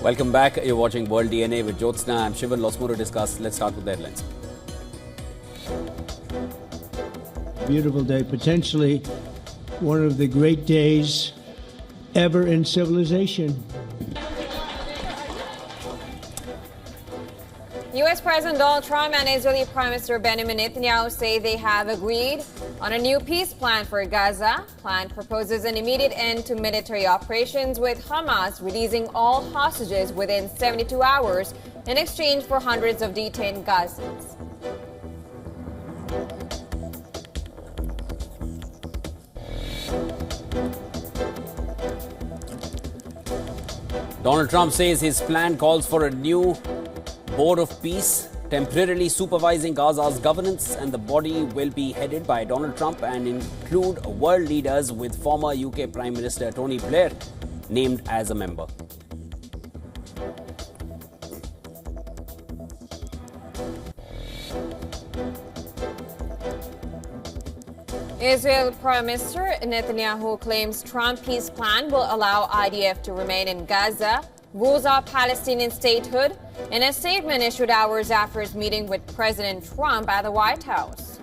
Welcome back. You're watching World DNA with Jyotsna. I'm Shivan. Lots more to discuss. Let's start with the headlines. Beautiful day, potentially one of the great days ever in civilization. U.S. President Donald Trump and Israeli Prime Minister Benjamin Netanyahu say they have agreed on a new peace plan for Gaza. Plan proposes an immediate end to military operations, with Hamas releasing all hostages within 72 hours in exchange for hundreds of detained Gazans. Donald Trump says his plan calls for a new Board of Peace temporarily supervising Gaza's governance, and the body will be headed by Donald Trump and include world leaders, with former UK Prime Minister Tony Blair named as a member. Israel Prime Minister Netanyahu claims Trump peace plan will allow IDF to remain in Gaza, rules out Palestinian statehood, in a statement issued hours after his meeting with President Trump at the White House.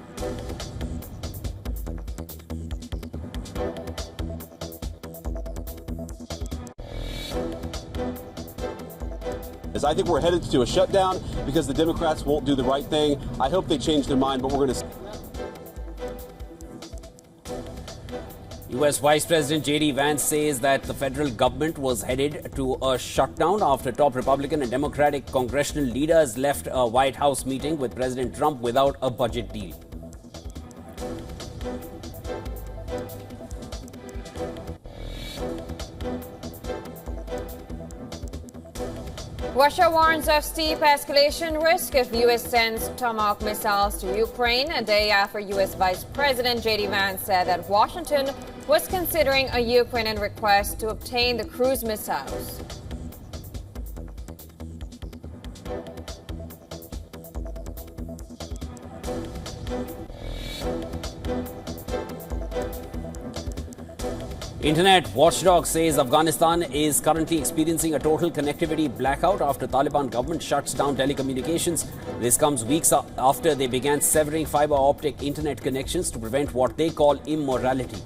I think we're headed to a shutdown because the Democrats won't do the right thing. I hope they change their mind, but we're going to... U.S. Vice President J.D. Vance says that the federal government was headed to a shutdown after top Republican and Democratic congressional leaders left a White House meeting with President Trump without a budget deal. Russia warns of steep escalation risk if U.S. sends Tomahawk missiles to Ukraine, a day after U.S. Vice President J.D. Vance said that Washington was considering a Ukrainian request to obtain the cruise missiles. Internet watchdog says Afghanistan is currently experiencing a total connectivity blackout after Taliban government shuts down telecommunications. This comes weeks after they began severing fiber optic internet connections to prevent what they call immorality.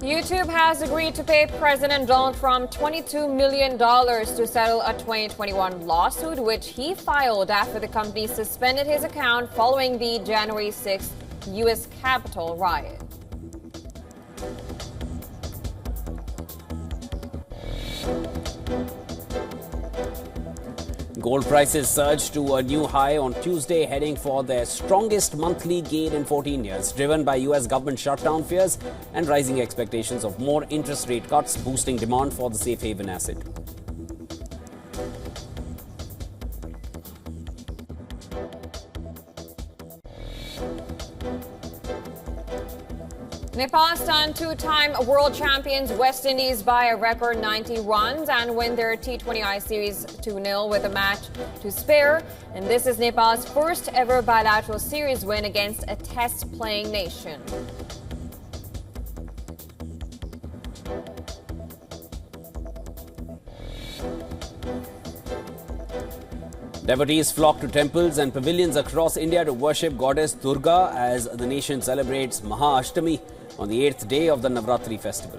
YouTube has agreed to pay President Donald Trump $22 million to settle a 2021 lawsuit, which he filed after the company suspended his account following the January 6th U.S. Capitol riot. Gold prices surged to a new high on Tuesday, heading for their strongest monthly gain in 14 years, driven by U.S. government shutdown fears and rising expectations of more interest rate cuts, boosting demand for the safe haven asset. Nepal stunned two-time world champions West Indies by a record 90 runs and win their T20I series 2-0 with a match to spare. And this is Nepal's first ever bilateral series win against a test-playing nation. Devotees flock to temples and pavilions across India to worship goddess Durga as the nation celebrates Maha Ashtami on the 8th day of the Navratri festival.